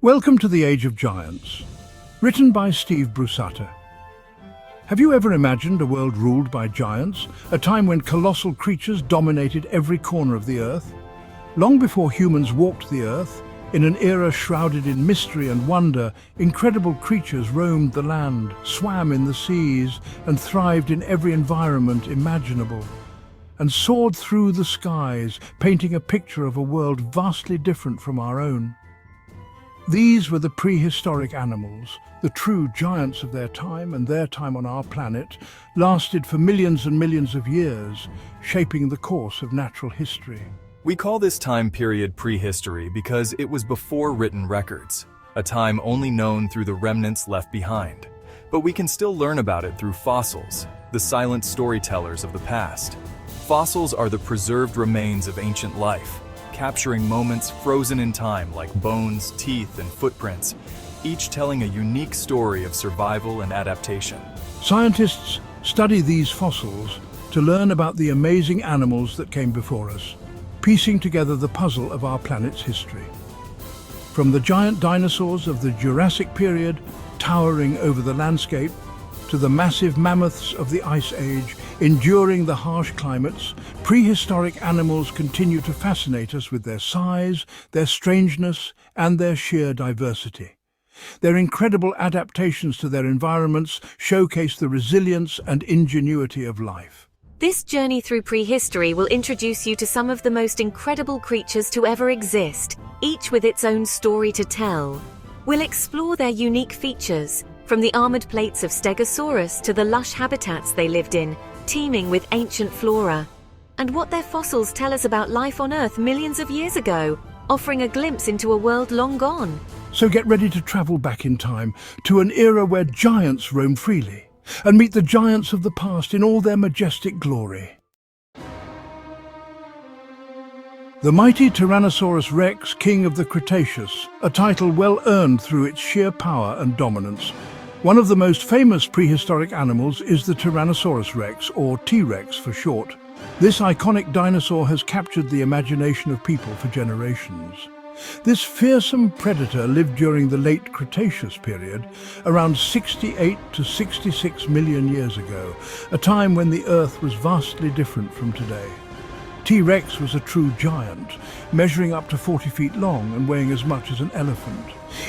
Welcome to the Age of Giants, written by Steve Brusatte. Have you ever imagined a world ruled by giants, a time when colossal creatures dominated every corner of the Earth? Long before humans walked the Earth, in an era shrouded in mystery and wonder, incredible creatures roamed the land, swam in the seas, and thrived in every environment imaginable, and soared through the skies, painting a picture of a world vastly different from our own. These were the prehistoric animals, the true giants of their time, and their time on our planet lasted for millions and millions of years, shaping the course of natural history. We call this time period prehistory because it was before written records, a time only known through the remnants left behind. But we can still learn about it through fossils, the silent storytellers of the past. Fossils are the preserved remains of ancient life, capturing moments frozen in time like bones, teeth, and footprints, each telling a unique story of survival and adaptation. Scientists study these fossils to learn about the amazing animals that came before us, piecing together the puzzle of our planet's history. From the giant dinosaurs of the Jurassic period, towering over the landscape, to the massive mammoths of the Ice Age, enduring the harsh climates, prehistoric animals continue to fascinate us with their size, their strangeness, and their sheer diversity. Their incredible adaptations to their environments showcase the resilience and ingenuity of life. This journey through prehistory will introduce you to some of the most incredible creatures to ever exist, each with its own story to tell. We'll explore their unique features, from the armored plates of Stegosaurus to the lush habitats they lived in, teeming with ancient flora, and what their fossils tell us about life on Earth millions of years ago, offering a glimpse into a world long gone. So get ready to travel back in time to an era where giants roam freely, and meet the giants of the past in all their majestic glory. The mighty Tyrannosaurus Rex, king of the Cretaceous, a title well earned through its sheer power and dominance. One of the most famous prehistoric animals is the Tyrannosaurus Rex, or T-Rex for short. This iconic dinosaur has captured the imagination of people for generations. This fearsome predator lived during the late Cretaceous period, around 68 to 66 million years ago, a time when the Earth was vastly different from today. T-Rex was a true giant, measuring up to 40 feet long and weighing as much as an elephant.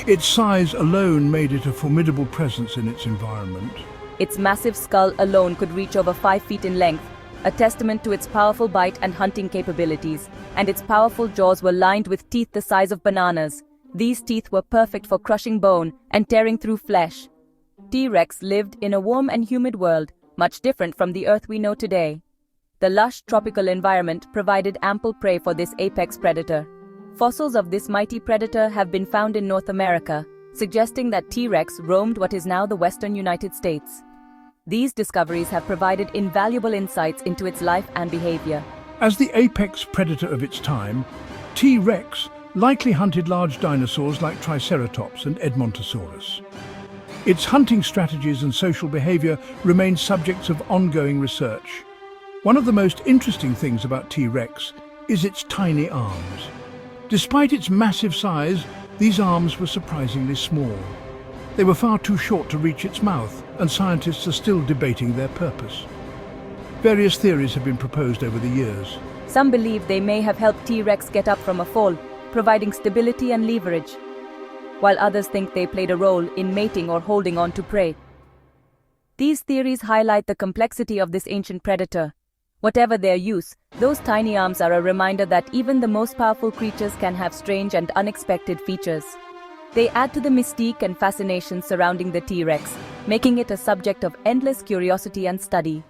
Its size alone made it a formidable presence in its environment. Its massive skull alone could reach over 5 feet in length, a testament to its powerful bite and hunting capabilities, and its powerful jaws were lined with teeth the size of bananas. These teeth were perfect for crushing bone and tearing through flesh. T-Rex lived in a warm and humid world, much different from the Earth we know today. The lush tropical environment provided ample prey for this apex predator. Fossils of this mighty predator have been found in North America, suggesting that T-Rex roamed what is now the western United States. These discoveries have provided invaluable insights into its life and behavior. As the apex predator of its time, T-Rex likely hunted large dinosaurs like Triceratops and Edmontosaurus. Its hunting strategies and social behavior remain subjects of ongoing research. One of the most interesting things about T-Rex is its tiny arms. Despite its massive size, these arms were surprisingly small. They were far too short to reach its mouth, and scientists are still debating their purpose. Various theories have been proposed over the years. Some believe they may have helped T-Rex get up from a fall, providing stability and leverage, while others think they played a role in mating or holding on to prey. These theories highlight the complexity of this ancient predator. Whatever their use, those tiny arms are a reminder that even the most powerful creatures can have strange and unexpected features. They add to the mystique and fascination surrounding the T-Rex, making it a subject of endless curiosity and study.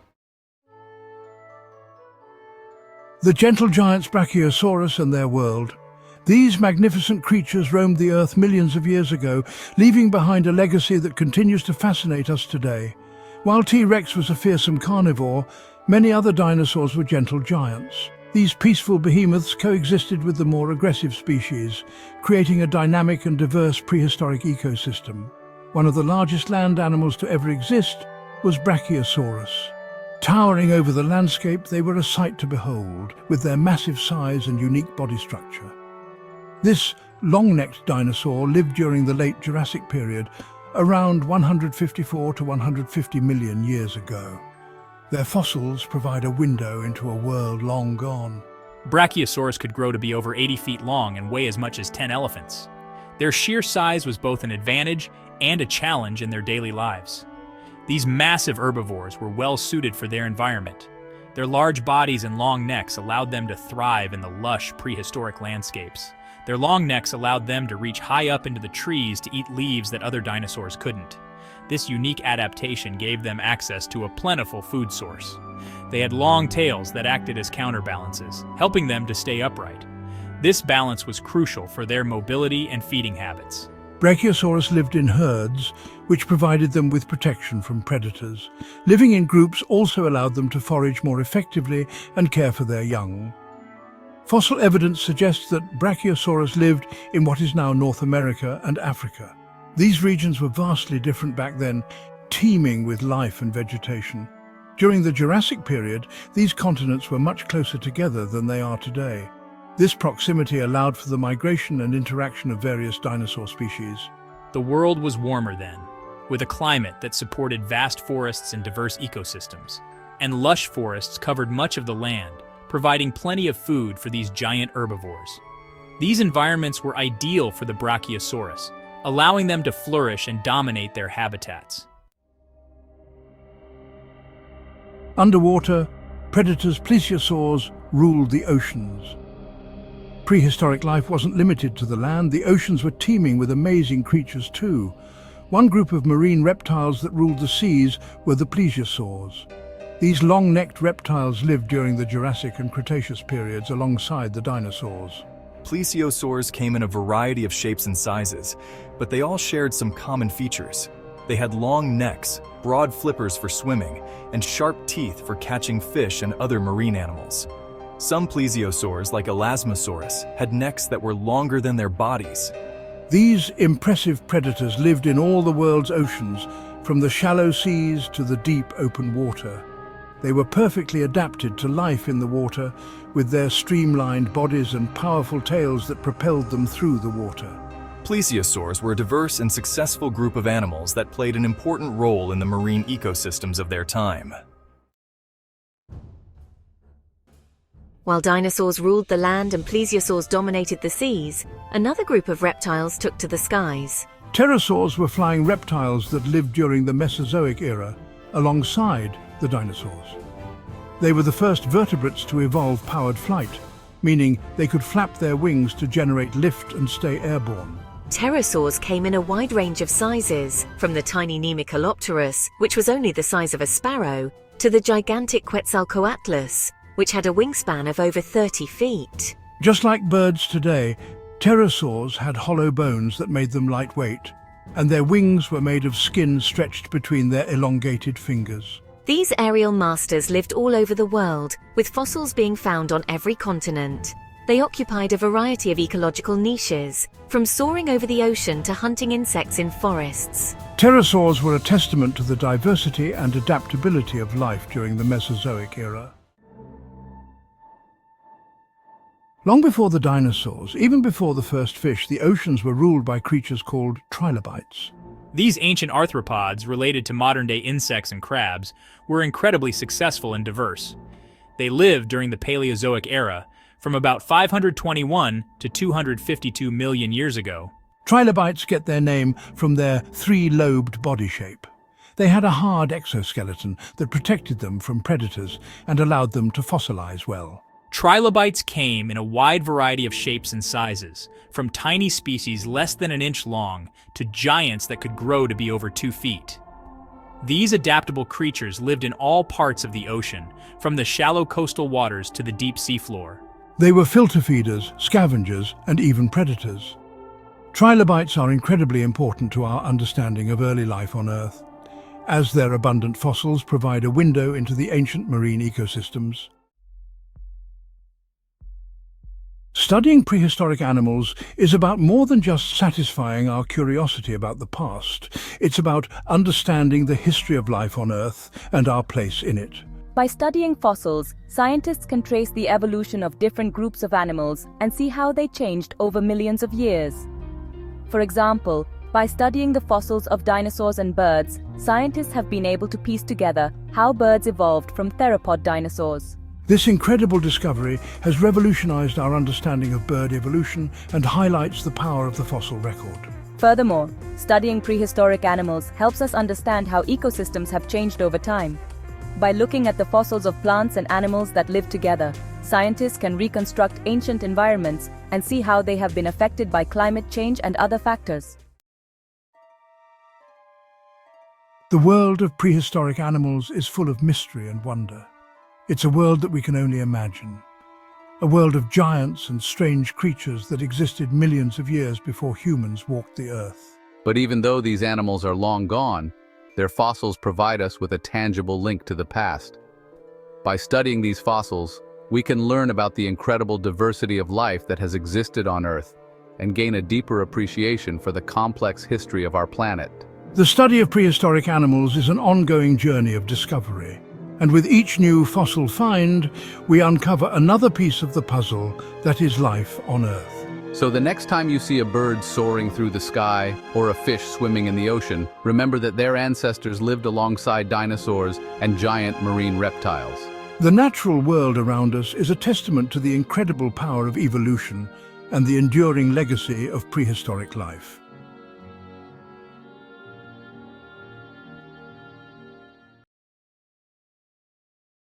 The gentle giants Brachiosaurus and their world. These magnificent creatures roamed the Earth millions of years ago, leaving behind a legacy that continues to fascinate us today. While T-Rex was a fearsome carnivore, many other dinosaurs were gentle giants. These peaceful behemoths coexisted with the more aggressive species, creating a dynamic and diverse prehistoric ecosystem. One of the largest land animals to ever exist was Brachiosaurus. Towering over the landscape, they were a sight to behold, with their massive size and unique body structure. This long-necked dinosaur lived during the late Jurassic period, around 154 to 150 million years ago. Their fossils provide a window into a world long gone. Brachiosaurus could grow to be over 80 feet long and weigh as much as 10 elephants. Their sheer size was both an advantage and a challenge in their daily lives. These massive herbivores were well suited for their environment. Their large bodies and long necks allowed them to thrive in the lush prehistoric landscapes. Their long necks allowed them to reach high up into the trees to eat leaves that other dinosaurs couldn't. This unique adaptation gave them access to a plentiful food source. They had long tails that acted as counterbalances, helping them to stay upright. This balance was crucial for their mobility and feeding habits. Brachiosaurus lived in herds, which provided them with protection from predators. Living in groups also allowed them to forage more effectively and care for their young. Fossil evidence suggests that Brachiosaurus lived in what is now North America and Africa. These regions were vastly different back then, teeming with life and vegetation. During the Jurassic period, these continents were much closer together than they are today. This proximity allowed for the migration and interaction of various dinosaur species. The world was warmer then, with a climate that supported vast forests and diverse ecosystems. And lush forests covered much of the land, providing plenty of food for these giant herbivores. These environments were ideal for the Brachiosaurus, allowing them to flourish and dominate their habitats. Underwater, predators plesiosaurs ruled the oceans. Prehistoric life wasn't limited to the land, the oceans were teeming with amazing creatures too. One group of marine reptiles that ruled the seas were the plesiosaurs. These long-necked reptiles lived during the Jurassic and Cretaceous periods alongside the dinosaurs. Plesiosaurs came in a variety of shapes and sizes, but they all shared some common features. They had long necks, broad flippers for swimming, and sharp teeth for catching fish and other marine animals. Some plesiosaurs, like Elasmosaurus, had necks that were longer than their bodies. These impressive predators lived in all the world's oceans, from the shallow seas to the deep open water. They were perfectly adapted to life in the water, with their streamlined bodies and powerful tails that propelled them through the water. Plesiosaurs were a diverse and successful group of animals that played an important role in the marine ecosystems of their time. While dinosaurs ruled the land and plesiosaurs dominated the seas, another group of reptiles took to the skies. Pterosaurs were flying reptiles that lived during the Mesozoic era, alongside the dinosaurs. They were the first vertebrates to evolve powered flight, meaning they could flap their wings to generate lift and stay airborne. Pterosaurs came in a wide range of sizes, from the tiny Nemicalopterus, which was only the size of a sparrow, to the gigantic Quetzalcoatlus, which had a wingspan of over 30 feet. Just like birds today, pterosaurs had hollow bones that made them lightweight, and their wings were made of skin stretched between their elongated fingers. These aerial masters lived all over the world, with fossils being found on every continent. They occupied a variety of ecological niches, from soaring over the ocean to hunting insects in forests. Pterosaurs were a testament to the diversity and adaptability of life during the Mesozoic era. Long before the dinosaurs, even before the first fish, the oceans were ruled by creatures called trilobites. These ancient arthropods, related to modern-day insects and crabs, were incredibly successful and diverse. They lived during the Paleozoic era, from about 521 to 252 million years ago. Trilobites get their name from their three-lobed body shape. They had a hard exoskeleton that protected them from predators and allowed them to fossilize well. Trilobites came in a wide variety of shapes and sizes, from tiny species less than an inch long to giants that could grow to be over 2 feet. These adaptable creatures lived in all parts of the ocean, from the shallow coastal waters to the deep seafloor. They were filter feeders, scavengers, and even predators. Trilobites are incredibly important to our understanding of early life on Earth, as their abundant fossils provide a window into the ancient marine ecosystems. Studying prehistoric animals is about more than just satisfying our curiosity about the past. It's about understanding the history of life on Earth and our place in it. By studying fossils, scientists can trace the evolution of different groups of animals and see how they changed over millions of years. For example, by studying the fossils of dinosaurs and birds, scientists have been able to piece together how birds evolved from theropod dinosaurs. This incredible discovery has revolutionized our understanding of bird evolution and highlights the power of the fossil record. Furthermore, studying prehistoric animals helps us understand how ecosystems have changed over time. By looking at the fossils of plants and animals that live together, scientists can reconstruct ancient environments and see how they have been affected by climate change and other factors. The world of prehistoric animals is full of mystery and wonder. It's a world that we can only imagine. A world of giants and strange creatures that existed millions of years before humans walked the earth. But even though these animals are long gone, their fossils provide us with a tangible link to the past. By studying these fossils, we can learn about the incredible diversity of life that has existed on Earth and gain a deeper appreciation for the complex history of our planet. The study of prehistoric animals is an ongoing journey of discovery. And with each new fossil find, we uncover another piece of the puzzle that is life on Earth. So the next time you see a bird soaring through the sky or a fish swimming in the ocean, remember that their ancestors lived alongside dinosaurs and giant marine reptiles. The natural world around us is a testament to the incredible power of evolution and the enduring legacy of prehistoric life.